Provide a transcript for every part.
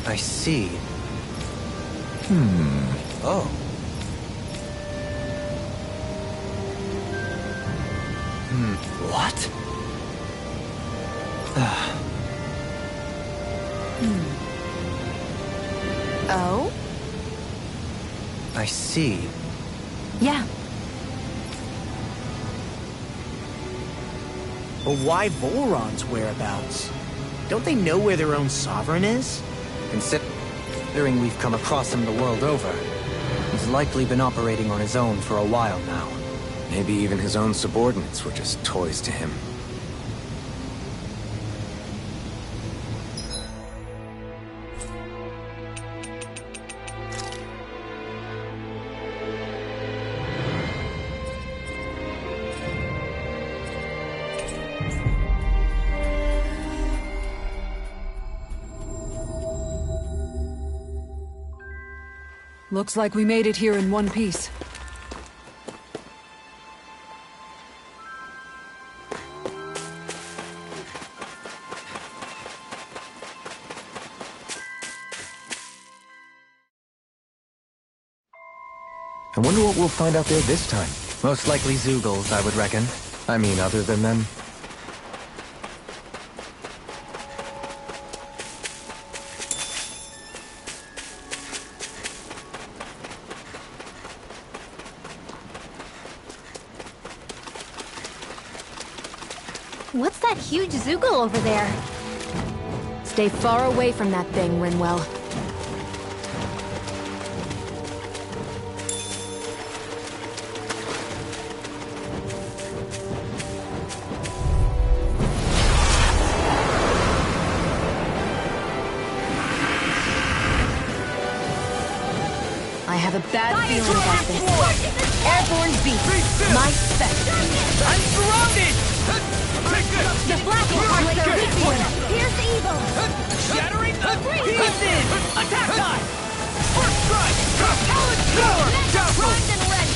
I see. Oh. What? Oh? I see. Yeah. But why Volron's whereabouts? Don't they know where their own sovereign is? Considering we've come across him the world over, he's likely been operating on his own for a while now. Maybe even his own subordinates were just toys to him. Looks like we made it here in one piece. I wonder what we'll find out there this time. Most likely Zeugles, I would reckon. I mean, other than them. What's that huge Zeugle over there? Stay far away from that thing, Rinwell. I have a bad feeling about this. Airborne beast, my specialty. I'm surrounded! The black hearts are weak to it. Here's the evil. Shattering the pieces! Attack time! First strike! Talent power! Primed and ready.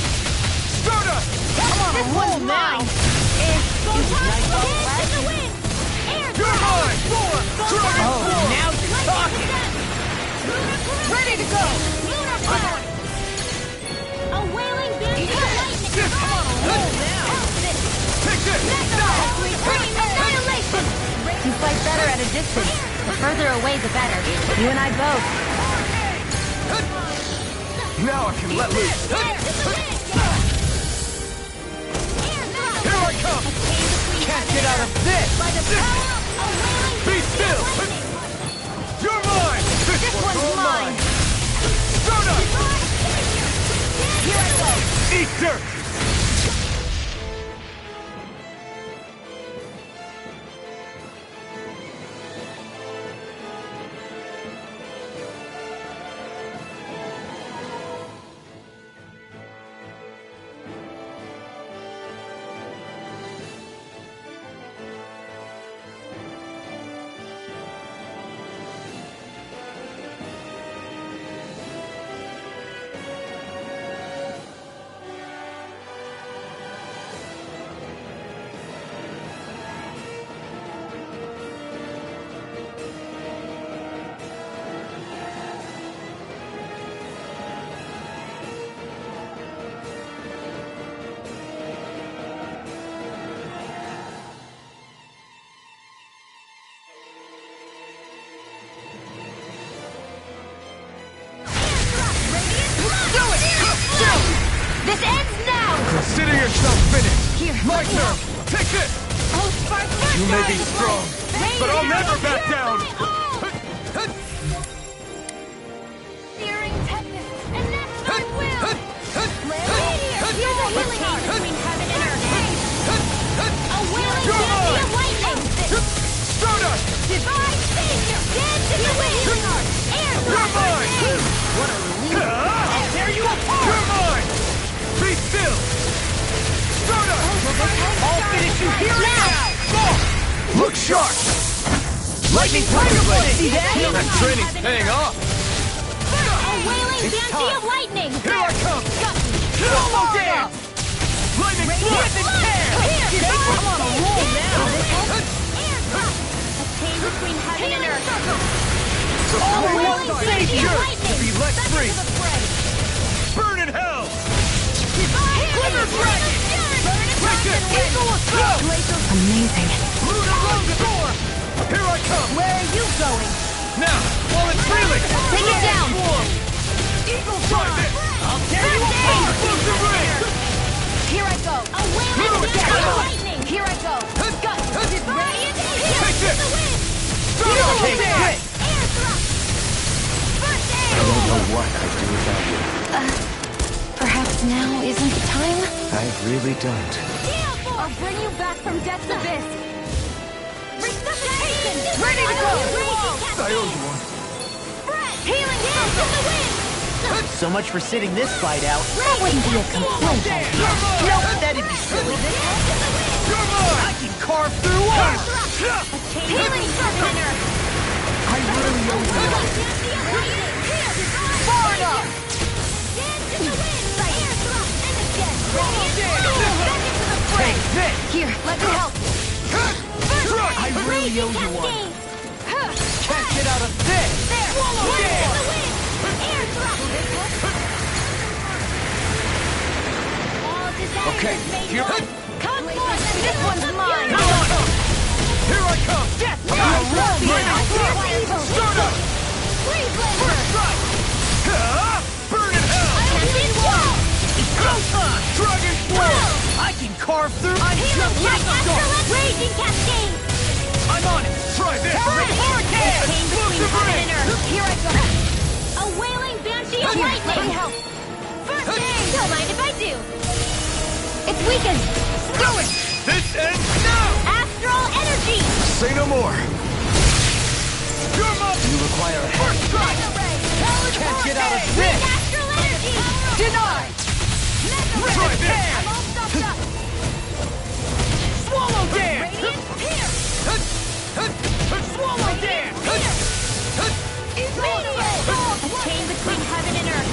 Stardust! Come on, this one's mine. It's nice in the wind. Air You're mine! Oh, now you're talking! ready to go. Lunar power. A wailing beam of lightning. Come on, roll now! Take this! Annihilation! You fight better at a distance. The further away, the better. You and I both. Now I can let loose. Here I come! Can't get out of this! By the power of wailing Be still! You're mine! This one's mine. Stardust! Here I go. Eat dirt! This ends now! Consider yourself finished! Here, My let me turn! help. Take this! Oh, Spartan! You may be strong, but I'll never back down! Searing tetanus, and that's my will! Meteor, here's a healing art between heaven and earth. A wailing dandy of lightning! Stardust! Divine savior! Dance in the wind! Air You're mine! What a relief! I'll tear you apart! You're mine! Be still! Stardust! I'll finish you here and now! Go! Look sharp! Lightning Tiger Blade! See that? That training's paying off! A wailing dandy of lightning! Here I come! Got me! Slow dance! Lightning flip and tear! Here! I'm on a roll now! Air drop! A chain between heaven and earth! All in one to be let free. Burn in hell! Glimmer Dragon! Take it! Eagle Assault! Amazing. Here I come! Where are you going? Now, while it's reeling! Take it down. Eagle Drive it! I'll tear you apart! Explosive ring! Here I go. A wailing lightning. Here I go. Radiant Take this! Take Take this! this! Air thrust. First I aid. don't know what I'd do without you. Perhaps now isn't the time? I really don't. I'll bring you back from death's abyss. Resuscitation. Ready to go. I owe you one. Healing hands in the wind. So much for sitting this fight out. That wouldn't be a complaint, I guess. No, that'd be silly. You're mine! I can carve through armor. Healing summoner. I really owe you one. Far enough. Dance in the wind. Air thrust and again. Back into the fray. Take this. Here, let me help. I really owe you one. Can't get out of this. There. Swallow Dance it. in the wind. Air thrust. All desires Okay, made here- one. Come forth. This one's mine. Here I come! Death. Start up! First strike! Burn in hell! It's go time. Dragon Blow! I can carve through. I'm Healing just Jack like a dog. Astral Raging Cascade! I'm on it! Try this! Hurricane! Between heaven and earth. Here I go. A wailing banshee of lightning! Let me help. First aid! Don't mind if I do. It's weakened. Do it! This ends now! Astral energy! Say no more! You're up! You require a First strike! Can't get out of this. Astral energy! Denied. Try this! I'm all stuffed up. Swallow dance. Radiant pierce! Swallow dance. A chain between heaven and earth.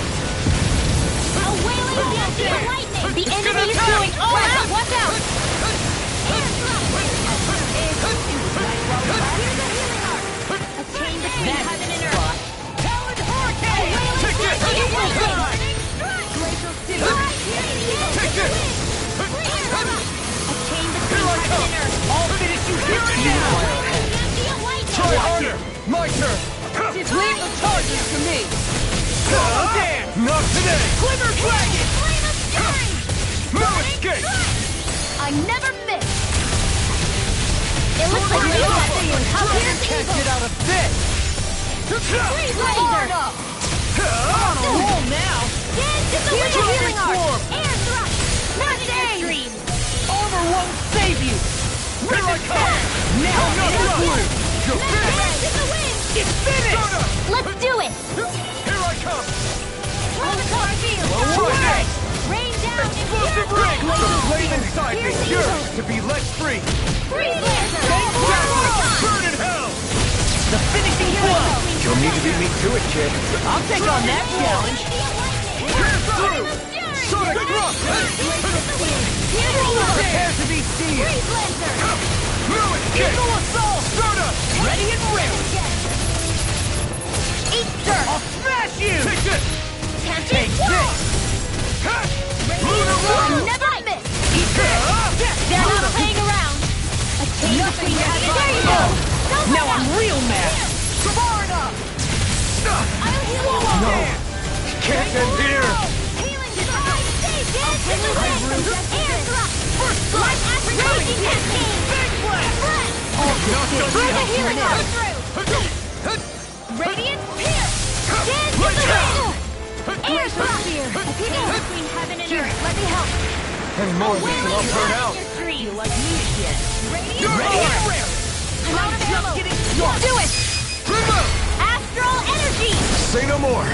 A wailing banshee of lightning! The enemy is going all out! Watch out! Air thrust! A chain between heaven and earth. Talon hurricane. A wailing Take this! banshee of lightning! Glacial Take this! A chain between heaven and earth. I'll finish you here and now. A wailing banshee of lightning! Try harder! My turn! Leave the charges to me. Swallow dance. Not today! Glimmer Dragon. Flame of fury! No escape! I never miss! It looks like we're testing you. Here's Can't Eagle! get out of this. Freeze Hard laser! up. On a roll now. Dance in the wind! Dragon Healing arc! form. Air thrust! Predator stream! Armor won't save you. Here I come! Now I'm not it's done! blue. You're finished! Dance in the wind! It's finished. Let's do it! Here I come! Protocol field! Try this! Rain down and Explosive pure ring! fire! The flame inside me! Here's Yours Eagle. to be let free! Freeze laser! Burn in hell! The finishing blow. You'll need to beat me to it, kid. I'll take on that challenge. Here's through! Sonic thrust! Prepare to be seen. Freeze laser! No escape! Eagle assault. Start up! Ready and ready. Eat dirt! I'll smash you. Take this! Can't Take this. Ha! Lunar I Warrior! never miss! Eat this. They're not playing around! A chain between heaven and earth! There you go! Now I'm real mad. Far enough. No! Can't end here! Healing device! Dance in the wind! Air thrust! Light acid raging cascade! Big blast. Through the healing arc through! Radiant pierce! Dance in the wind! Air thrust! A chain between heaven and earth! Let me help! Any more of this and I'll burn out! You like me again? You're Ready mine! and ready. I'm out of ammo! getting started. Do it! Primo! Astral energy! Say no more!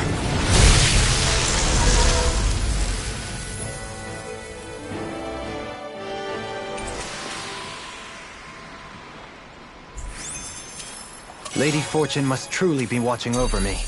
Lady Fortune must truly be watching over me.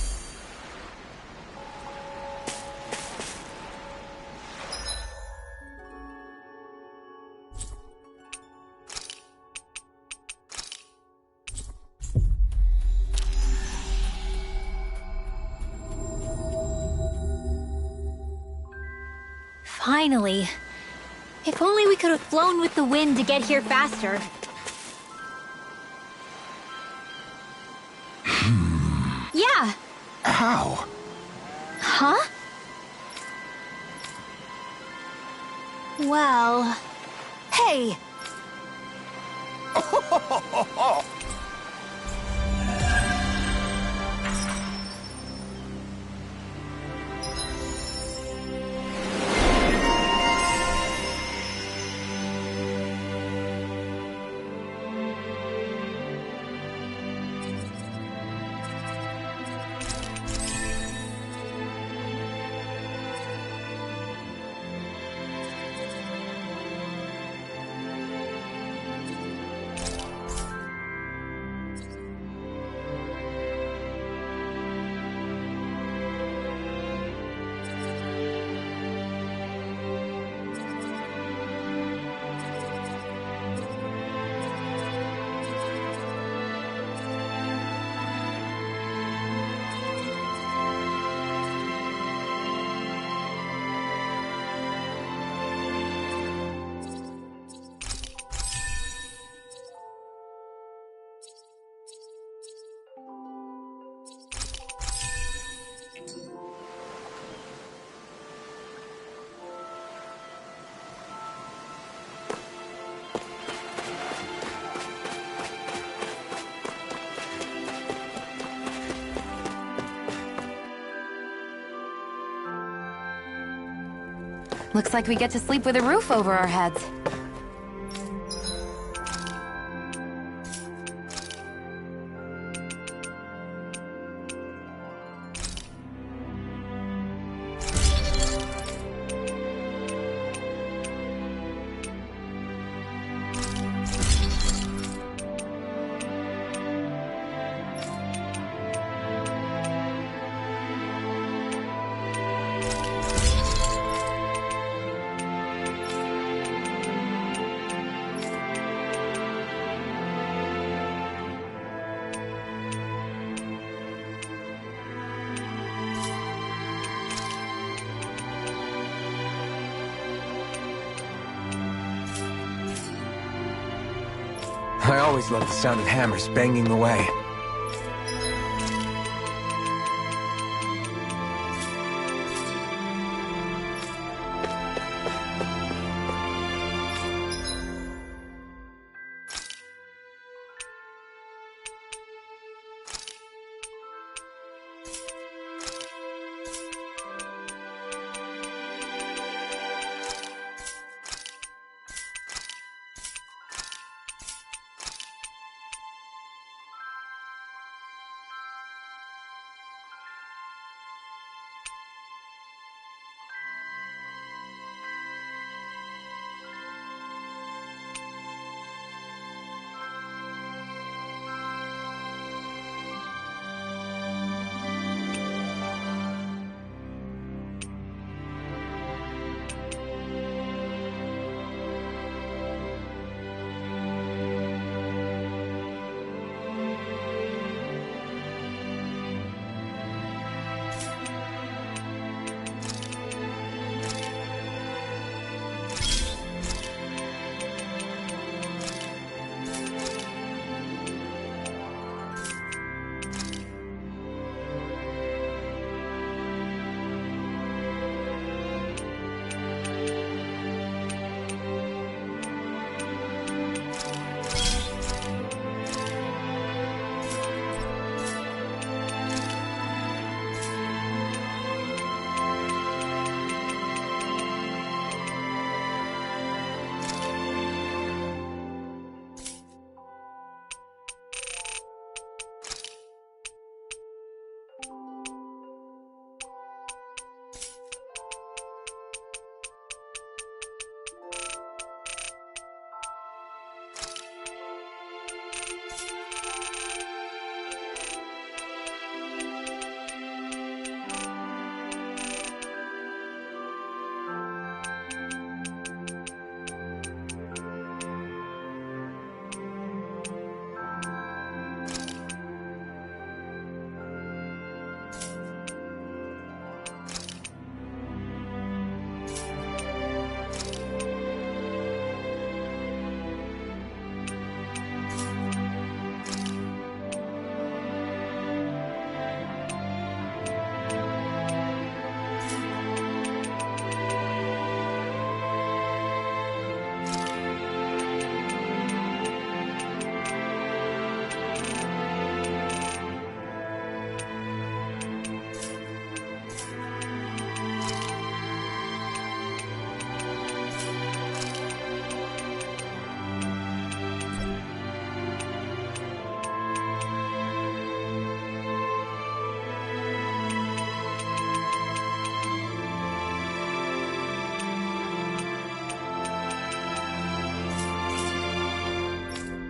Finally. If only we could have flown with the wind to get here faster. Yeah. How? Huh? Well... Hey! Looks like we get to sleep with a roof over our heads. I always loved the sound of hammers banging away.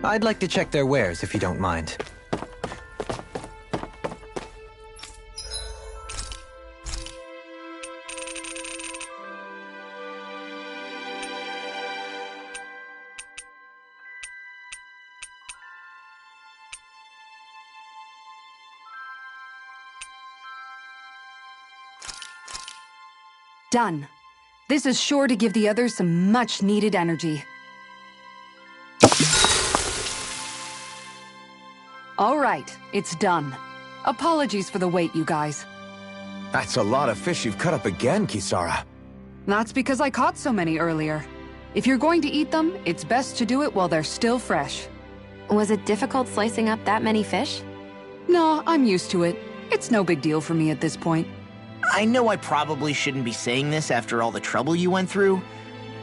I'd like to check their wares, if you don't mind. Done. This is sure to give the others some much-needed energy. All right, it's done. Apologies for the wait, you guys. That's a lot of fish you've cut up again, Kisara. That's because I caught so many earlier. If you're going to eat them, it's best to do it while they're still fresh. Was it difficult slicing up that many fish? No, I'm used to it. It's no big deal for me at this point. I know I probably shouldn't be saying this after all the trouble you went through,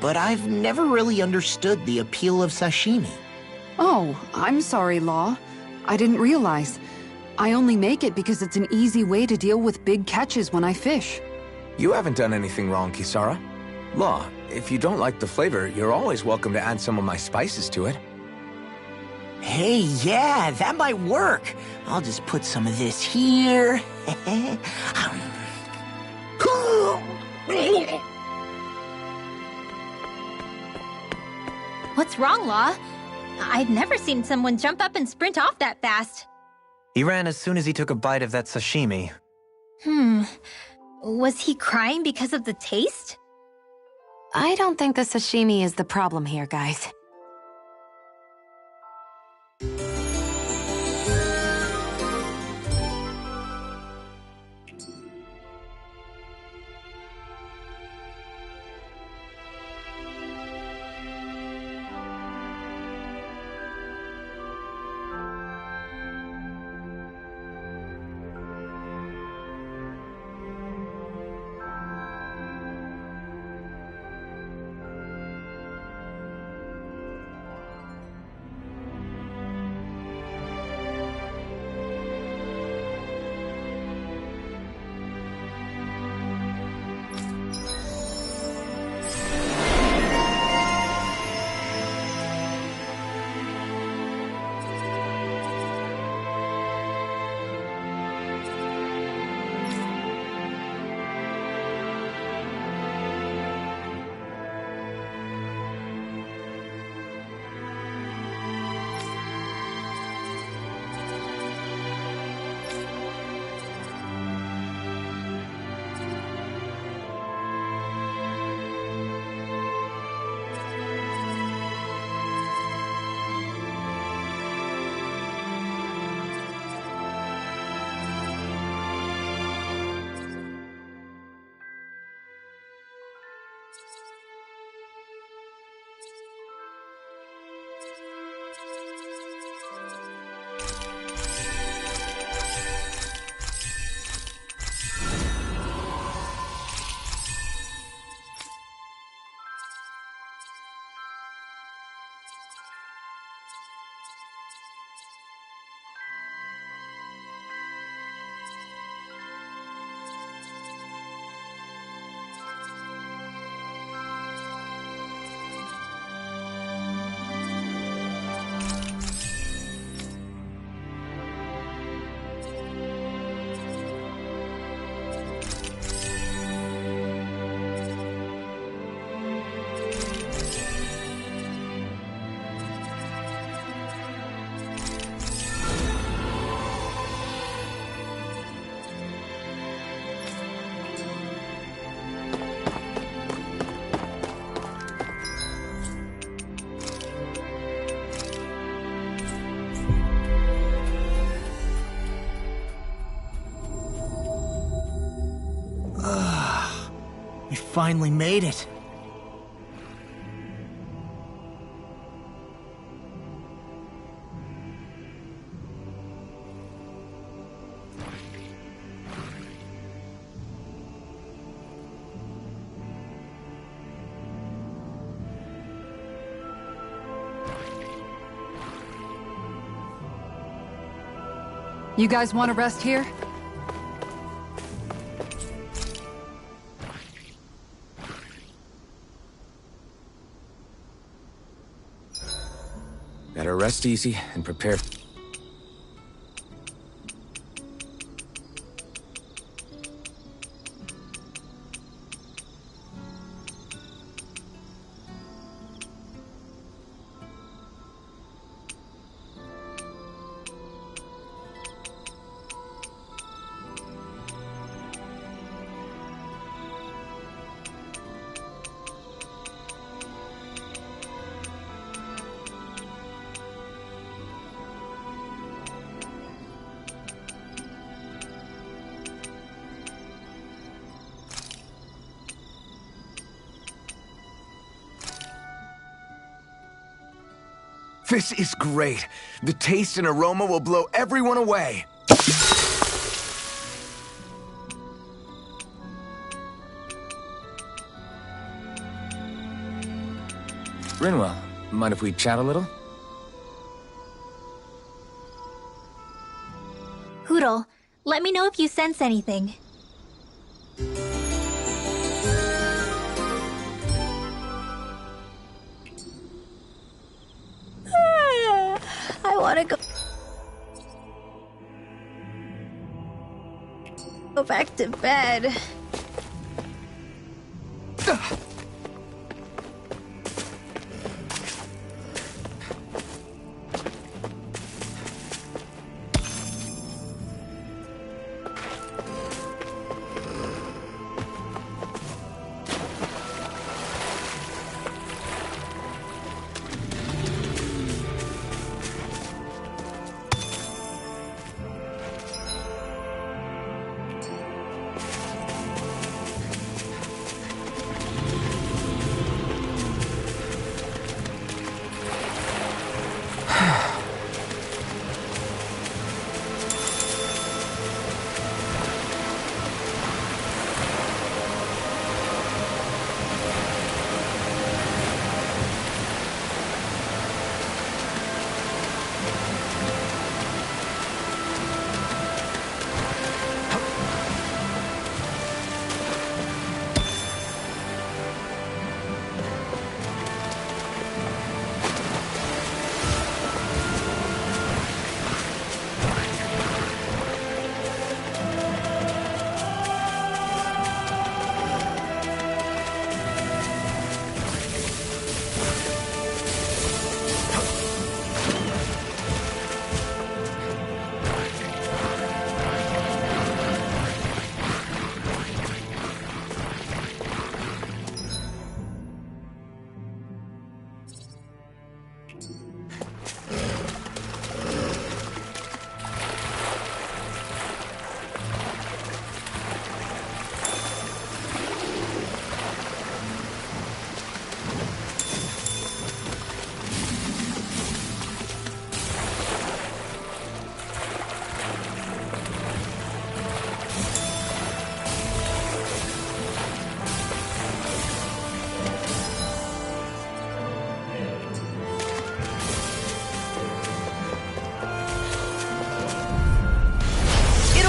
but I've never really understood the appeal of sashimi. Oh, I'm sorry, Law. I didn't realize. I only make it because it's an easy way to deal with big catches when I fish. You haven't done anything wrong, Kisara. Law, if you don't like the flavor, you're always welcome to add some of my spices to it. Hey, yeah, that might work. I'll just put some of this here. What's wrong, Law? I've never seen someone jump up and sprint off that fast. He ran as soon as he took a bite of that sashimi. Was he crying because of the taste? I don't think the sashimi is the problem here, guys. We finally made it. You guys want to rest here? Better rest easy and prepare. This is great. The taste and aroma will blow everyone away. Rinwell, mind if we chat a little? Hootle, let me know if you sense anything. I want to go back to bed.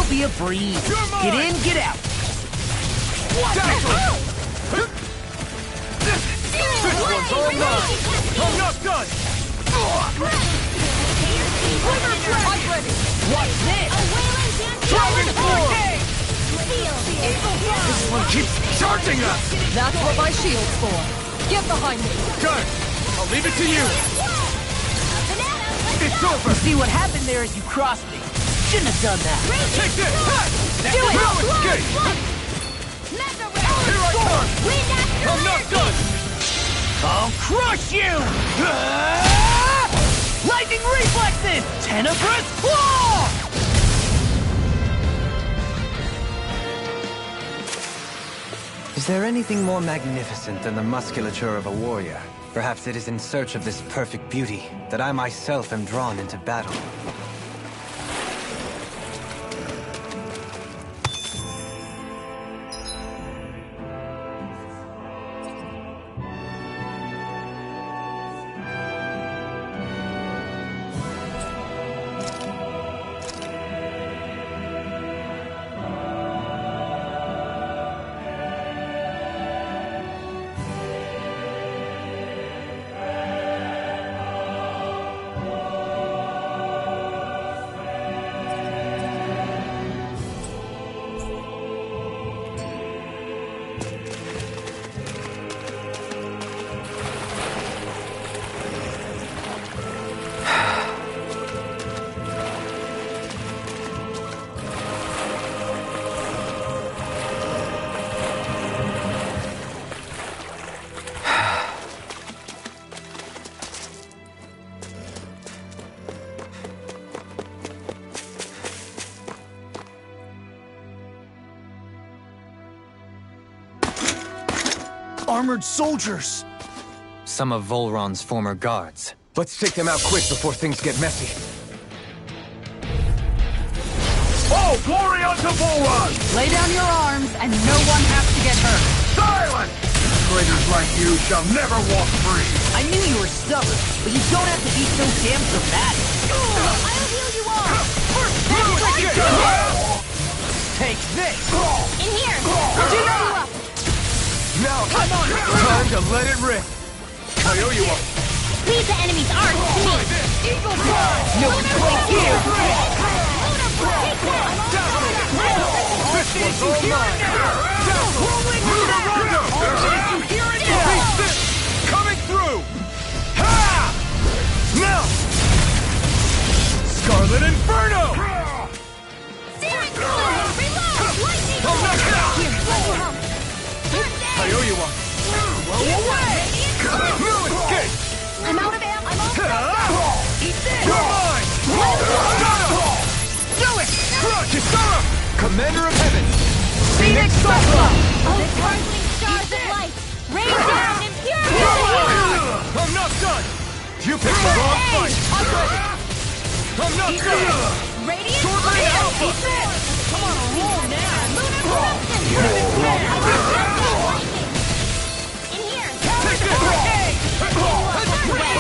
Be a breeze. Get in, get out. What the hell? This one's all mine. I'm not done. I'm ready. What's this? Dragon form. This one keeps charging us! That's what my shield's for. Get behind me. Good. I'll leave it to you. It's over. See, what happened there is you crossed me. Shouldn't have done that. Take this. Do it. No escape. Here I come. I'm not done. I'll crush you! Lightning reflexes! Tenebrous claw! Is there anything more magnificent than the musculature of a warrior? Perhaps it is in search of this perfect beauty that I myself am drawn into battle. armored soldiers. Some of Volron's former guards. Let's take them out quick before things get messy. Oh, glory unto Volron! Lay down your arms and no one has to get hurt. Silence! Traitors like you shall never walk free. I knew you were stubborn, but you don't have to be so damn dramatic. I'll heal you all! Take this! In here! I'll heal you up! Now, come on! Time to let it rip! Kayoyuwa! Leave the enemy's arms to me! Eagle Fly! No complaint here! Take that! This one's all mine! Rolling into the runner! You hear it now! Coming through! Ha! Now! Scarlet Inferno! Searing Fluid! Reload! Lightning! I'll knock it out! Here, let me help! Kayoyuwa! Away! No escape! I'm out of ammo! I'm all Eat this! You're mine! Do it! Kisara! Commander of Heaven! Phoenix Cyclone! The sparkling stars of light! Rain down in pure beauty! I'm not done! You picked the wrong fight! I'm not done! Radiant Sword Rain Fire! Alpha! Come on, roll now! Lunar Corruption! In here! Take this!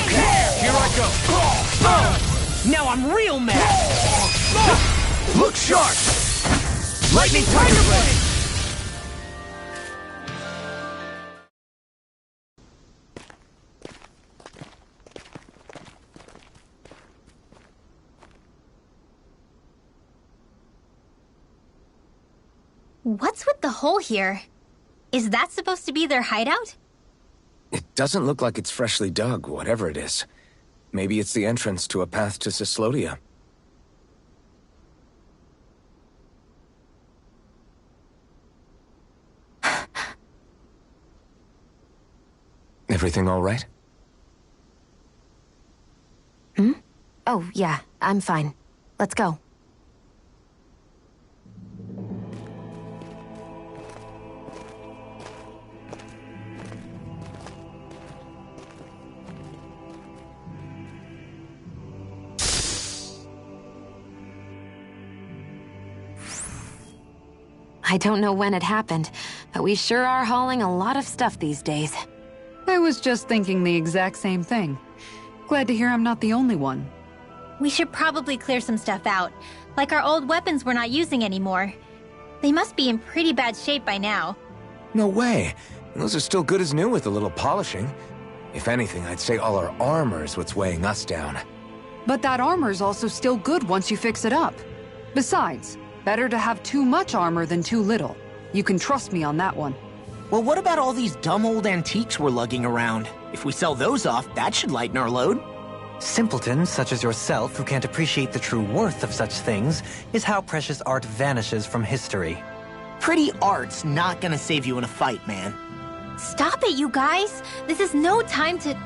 Okay, here I go! Now I'm real mad! Look sharp! Lightning Tiger Blade! What's with the hole here? Is that supposed to be their hideout? It doesn't look like it's freshly dug, whatever it is. Maybe it's the entrance to a path to Cyslodia. Everything all right? Oh, yeah, I'm fine. Let's go. I don't know when it happened, but we sure are hauling a lot of stuff these days. I was just thinking the exact same thing. Glad to hear I'm not the only one. We should probably clear some stuff out, like our old weapons we're not using anymore. They must be in pretty bad shape by now. No way. Those are still good as new with a little polishing. If anything, I'd say all our armor is what's weighing us down. But that armor's also still good once you fix it up. Besides, better to have too much armor than too little. You can trust me on that one. Well, what about all these dumb old antiques we're lugging around? If we sell those off, that should lighten our load. Simpletons such as yourself who can't appreciate the true worth of such things is how precious art vanishes from history. Pretty art's not gonna save you in a fight, man. Stop it, you guys! This is no time to...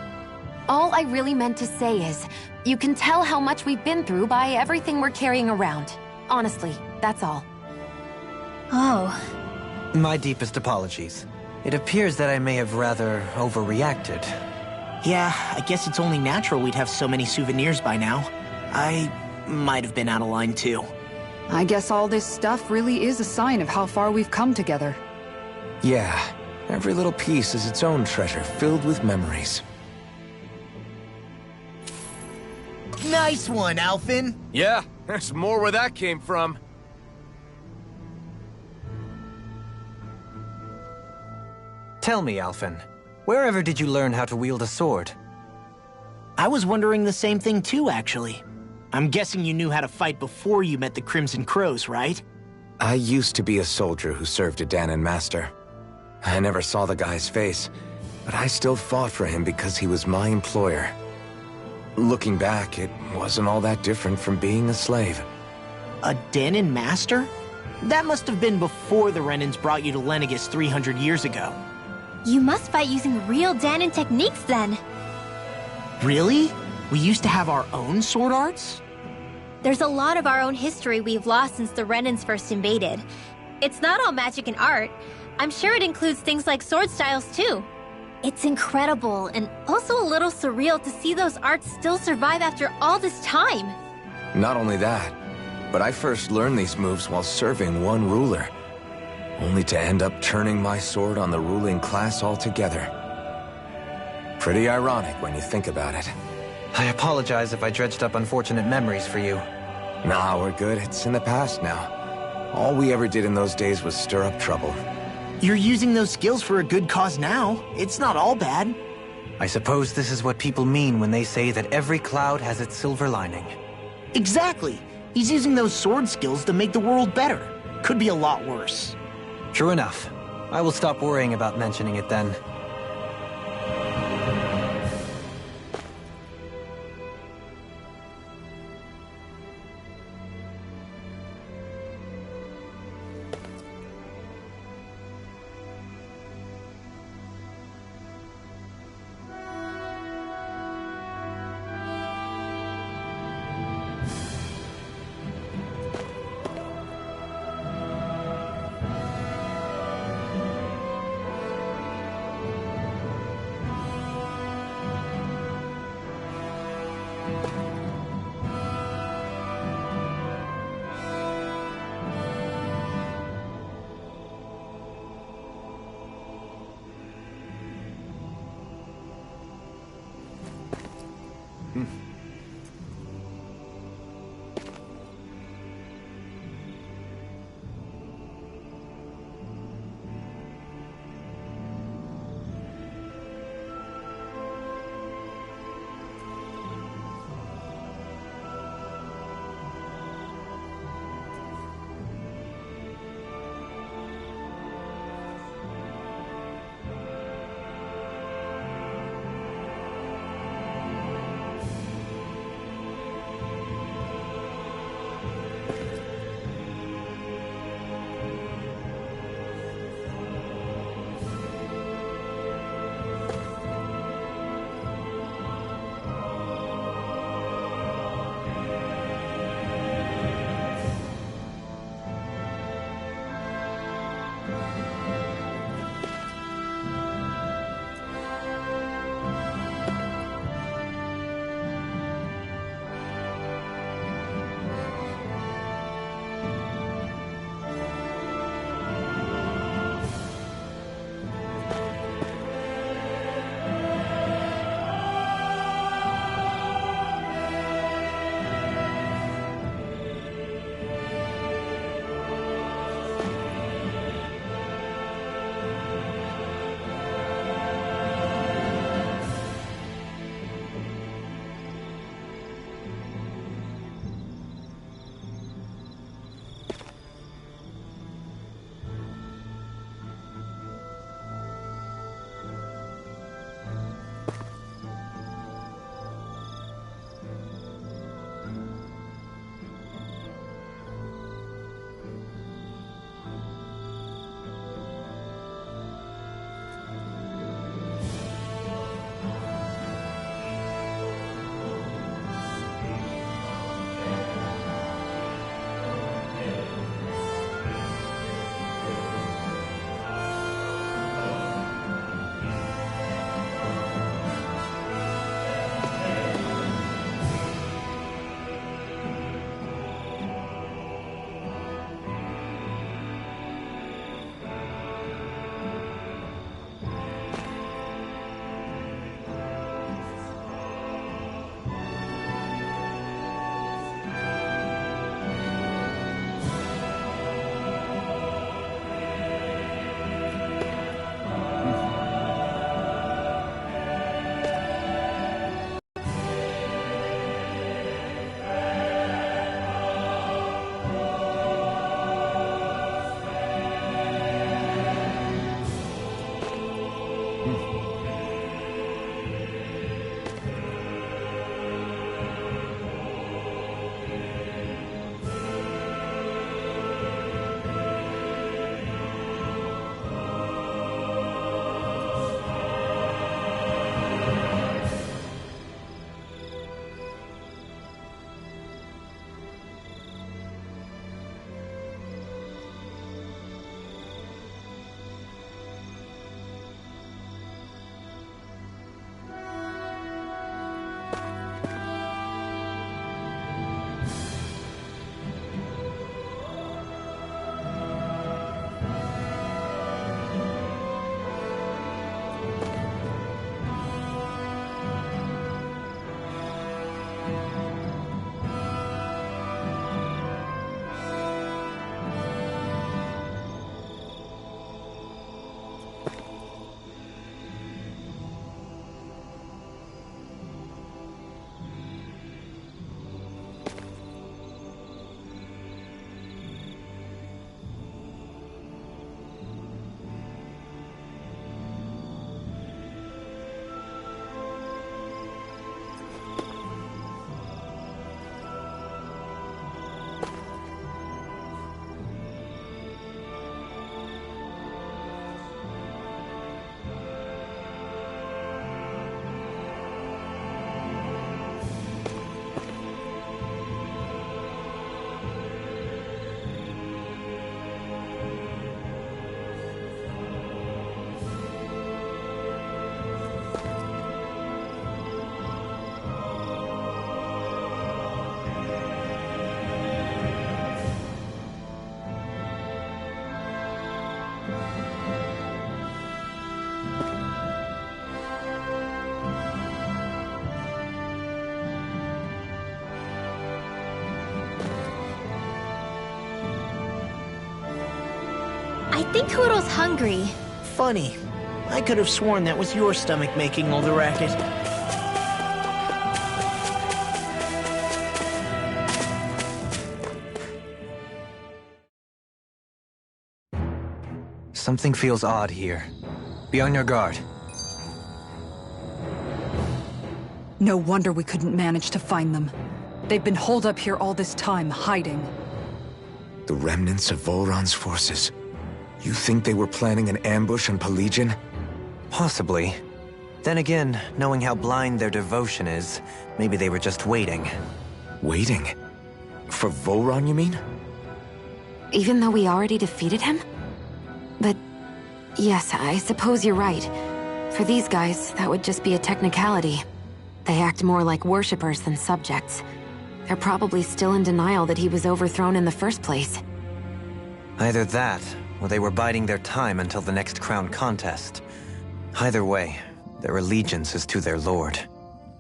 All I really meant to say is, you can tell how much we've been through by everything we're carrying around. Honestly, that's all. Oh. My deepest apologies. It appears that I may have rather overreacted. Yeah, I guess it's only natural we'd have so many souvenirs by now. I might have been out of line too. I guess all this stuff really is a sign of how far we've come together. Yeah, every little piece is its own treasure filled with memories. Nice one, Alphin. Yeah, there's more where that came from. Tell me, Alphin, wherever did you learn how to wield a sword? I was wondering the same thing too, actually. I'm guessing you knew how to fight before you met the Crimson Crows, right? I used to be a soldier who served a Danon master. I never saw the guy's face, but I still fought for him because he was my employer. Looking back, it wasn't all that different from being a slave. A Danon master? That must have been before the Renans brought you to Lenegis 300 years ago. You must fight using real Danon techniques then. Really? We used to have our own sword arts? There's a lot of our own history we've lost since the Renans first invaded. It's not all magic and art. I'm sure it includes things like sword styles too. It's incredible, and also a little surreal to see those arts still survive after all this time. Not only that, but I first learned these moves while serving one ruler, only to end up turning my sword on the ruling class altogether. Pretty ironic when you think about it. I apologize if I dredged up unfortunate memories for you. Nah, we're good. It's in the past now. All we ever did in those days was stir up trouble. You're using those skills for a good cause now. It's not all bad. I suppose this is what people mean when they say that every cloud has its silver lining. Exactly. He's using those sword skills to make the world better. Could be a lot worse. True enough. I will stop worrying about mentioning it then. think Hoodle's hungry. Funny. I could have sworn that was your stomach making all the racket. Something feels odd here. Be on your guard. No wonder we couldn't manage to find them. They've been holed up here all this time, hiding. The remnants of Volron's forces. You think they were planning an ambush on Pelagian? Possibly. Then again, knowing how blind their devotion is, maybe they were just waiting. Waiting? For Volron, you mean? Even though we already defeated him? But yes, I suppose you're right. For these guys, that would just be a technicality. They act more like worshippers than subjects. They're probably still in denial that he was overthrown in the first place. Either that, or they were biding their time until the next crown contest. Either way, their allegiance is to their lord.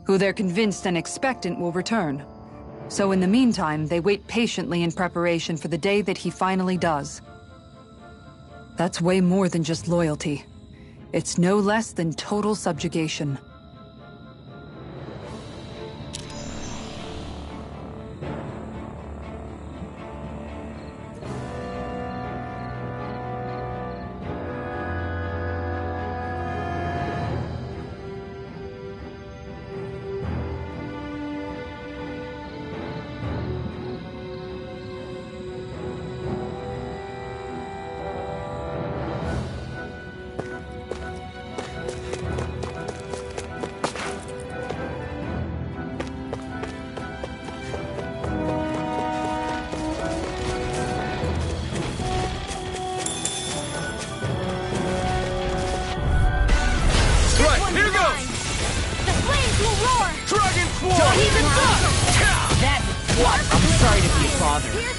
Who they're convinced and expectant will return. So in the meantime, they wait patiently in preparation for the day that he finally does. That's way more than just loyalty. It's no less than total subjugation.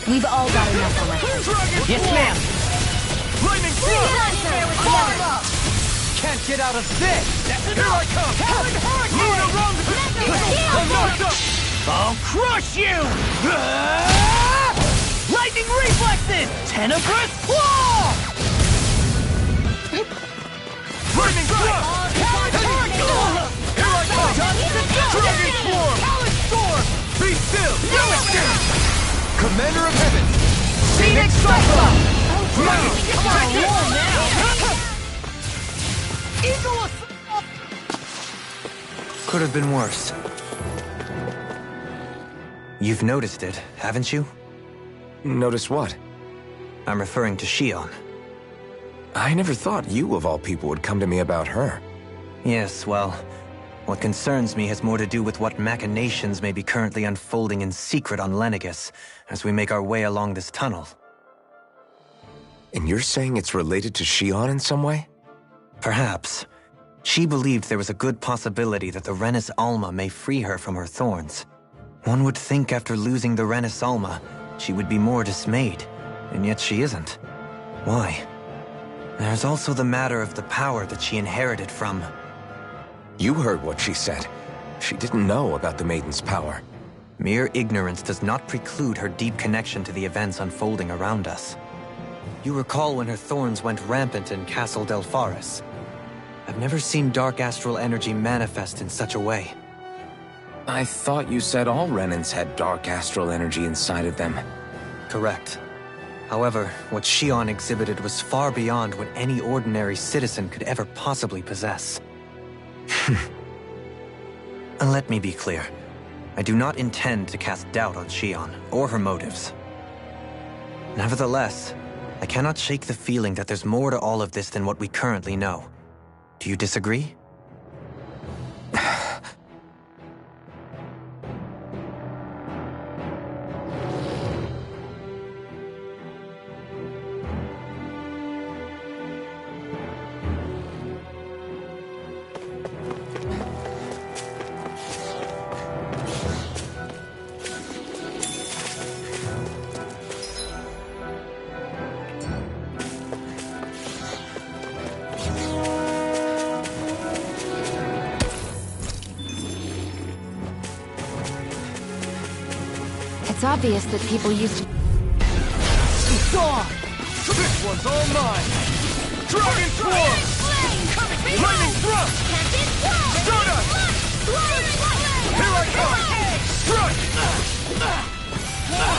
We've all got enough on our hands. Yes, ma'am. Lightning Can't get out of this! Here I come! Luna, run! I'm knocked up! I'll crush you! Lightning reflexes! Tenebrous claw! Lightning thrust! Here I come! Dragon swarm! Be still! Commander of Heaven! Phoenix Cyclone! Come on, roll now! Eagle assault! Could have been worse. You've noticed it, haven't you? Notice what? I'm referring to Shion. I never thought you, of all people, would come to me about her. Yes, well, what concerns me has more to do with what machinations may be currently unfolding in secret on Lenegis as we make our way along this tunnel. And you're saying it's related to Shion in some way? Perhaps. She believed there was a good possibility that the Renis Alma may free her from her thorns. One would think after losing the Renis Alma, she would be more dismayed, and yet she isn't. Why? There's also the matter of the power that she inherited from... You heard what she said. She didn't know about the Maiden's power. Mere ignorance does not preclude her deep connection to the events unfolding around us. You recall when her thorns went rampant in Castle Del Faris. I've never seen dark astral energy manifest in such a way. I thought you said all Renans had dark astral energy inside of them. Correct. However, what Shion exhibited was far beyond what any ordinary citizen could ever possibly possess. And let me be clear. I do not intend to cast doubt on Shion or her motives. Nevertheless, I cannot shake the feeling that there's more to all of this than what we currently know. Do you disagree? It's obvious that people used to... It's on! This one's all mine! Dragon Swarm! Lightning Thrust! Stardust! Here I come! Strike!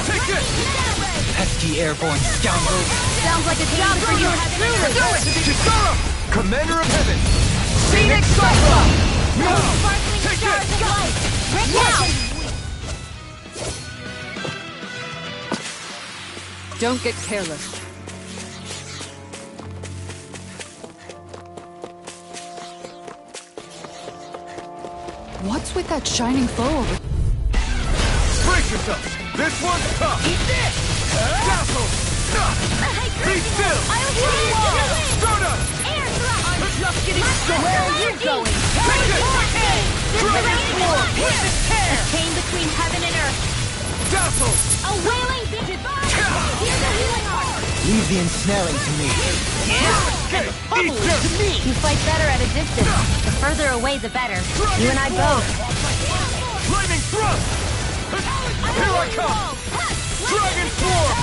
Take this! Pesky airborne scoundrels! Sounds like a job for you truly! Do it! Kisara! Commander of Heaven! ch6! Now! Take this! Now! Don't get careless. What's with that shining foe over? Brace yourself! This one's tough! Eat this! Dazzle! Be still! I'll show you what to do! Stardust! Air thrust! I'm just getting started! Where are you going? Take it! Dragon Swarm! A chain between heaven and earth. Dazzle! A wailing beat. Here's a healing heart. Leave the ensnaring to me. Okay, eat this! You fight better at a distance. The further away, the better. You and I both. Lightning Thrust! Here I come! Dragon Swarm!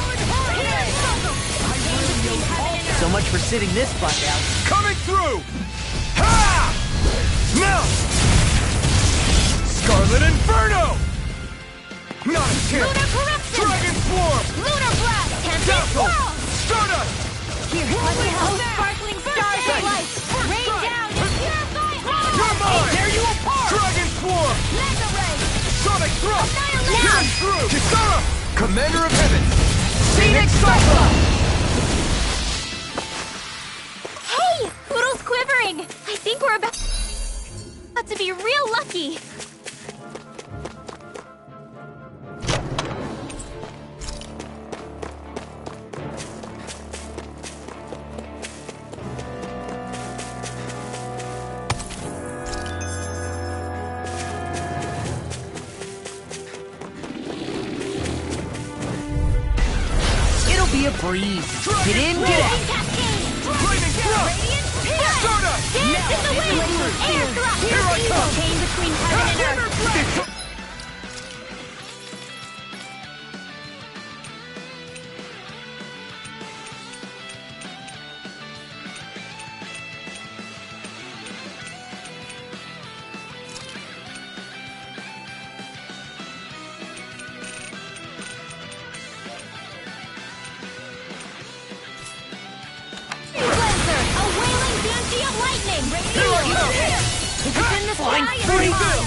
So much for sitting this butt out. Coming through! Ha! Now! Scarlet Inferno! Not a chance! Lunar corruption! Dragon Swarm! Lunar blast! Tempest Dazzle! whirl! Stardust! Here, sparkling stars of light! Rain down and purify all! You're mine! Tear you apart! Dragon Swarm! Mega ray! Sonic Thrust! Annihilation! Here and through! Kisara! Commander of Heaven! ch6! Hey! Poodle's quivering! I think we're about to be real lucky! Be a breeze. Get in, get out. Lightning Thrust! Stardust! Dance in the wind! Air thrust! Here I come! Chain between heaven and earth!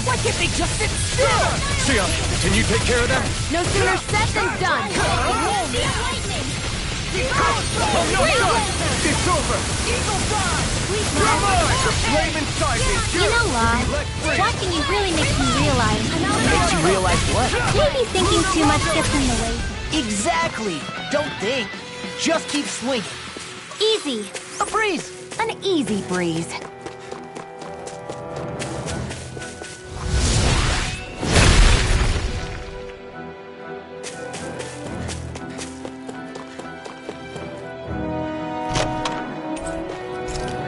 Why can't they just sit still? Sia, can you take care of them? No sooner said than done! I'm not done! It's over! You're mine! The flame inside me! You know, Love, watching you really makes me realize... Makes you realize what? Maybe thinking too much gets in the way. Exactly! Don't think. Just keep swinging. Easy. A breeze. An easy breeze.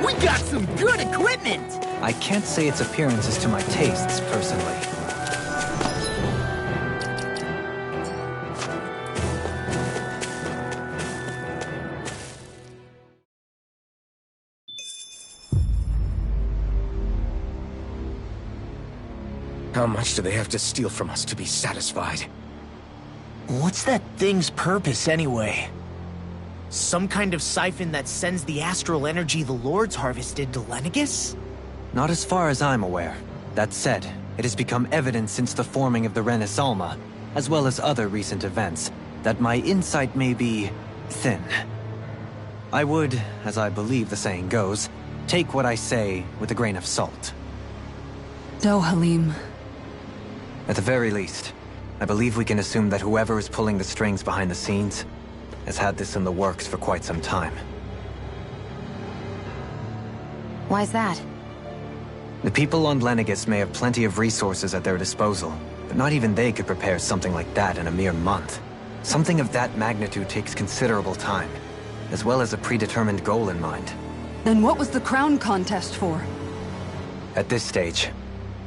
We got some good equipment! I can't say its appearance is to my tastes, personally. How much do they have to steal from us to be satisfied? What's that thing's purpose, anyway? Some kind of siphon that sends the astral energy the Lords harvested to Lenegus? Not as far as I'm aware. That said, it has become evident since the forming of the Renis Alma, as well as other recent events, that my insight may be thin. I would, as I believe the saying goes, take what I say with a grain of salt. No, Halim. At the very least, I believe we can assume that whoever is pulling the strings behind the scenes has had this in the works for quite some time. Why's that? The people on Lenegus may have plenty of resources at their disposal, but not even they could prepare something like that in a mere month. Something of that magnitude takes considerable time, as well as a predetermined goal in mind. Then what was the crown contest for? At this stage,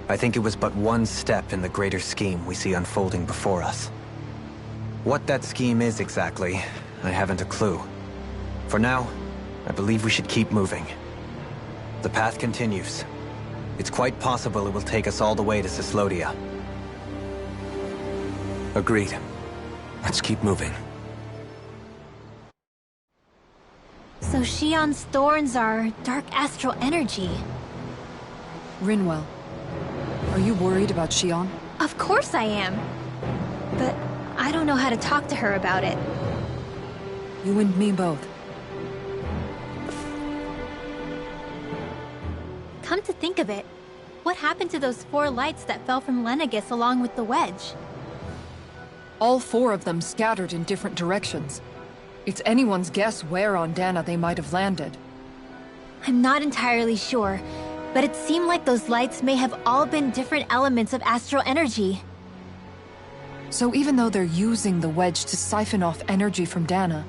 I think it was but one step in the greater scheme we see unfolding before us. What that scheme is exactly, I haven't a clue. For now, I believe we should keep moving. The path continues. It's quite possible it will take us all the way to Cislodia. Agreed. Let's keep moving. So Shion's thorns are dark astral energy. Rinwell, are you worried about Shion? Of course I am. But I don't know how to talk to her about it. You and me both. Come to think of it, what happened to those 4 lights that fell from Lenegis along with the wedge? All 4 of them scattered in different directions. It's anyone's guess where on Dana they might have landed. I'm not entirely sure, but it seemed like those lights may have all been different elements of astral energy. So even though they're using the wedge to siphon off energy from Dana,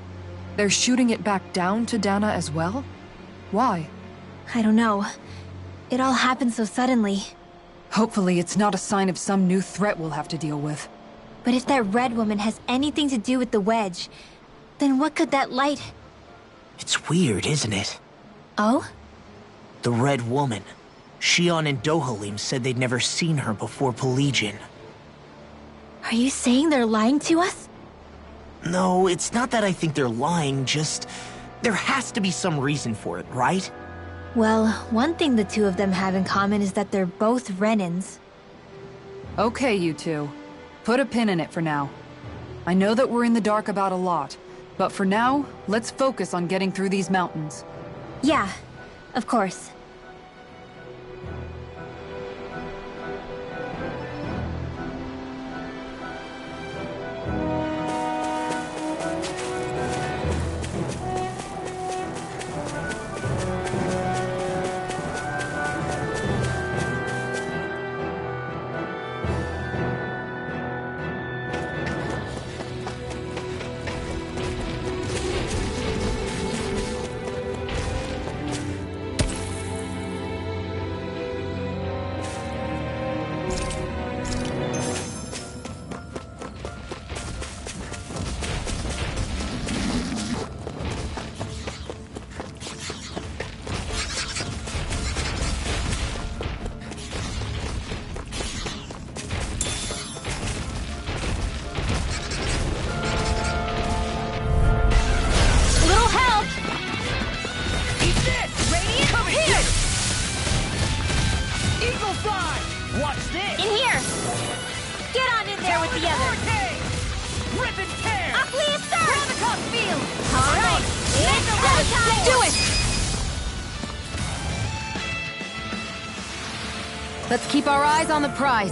they're shooting it back down to Dana as well? Why? I don't know. It all happened so suddenly. Hopefully it's not a sign of some new threat we'll have to deal with. But if that red woman has anything to do with the wedge, then what could that light... It's weird, isn't it? Oh? The Red Woman. Shion and Dohalim said they'd never seen her before Pelagian. Are you saying they're lying to us? No, it's not that I think they're lying, just... there has to be some reason for it, right? Well, one thing the 2 of them have in common is that they're both Renans. Okay, you 2. Put a pin in it for now. I know that we're in the dark about a lot, but for now, let's focus on getting through these mountains. Yeah, of course. Let's keep our eyes on the prize.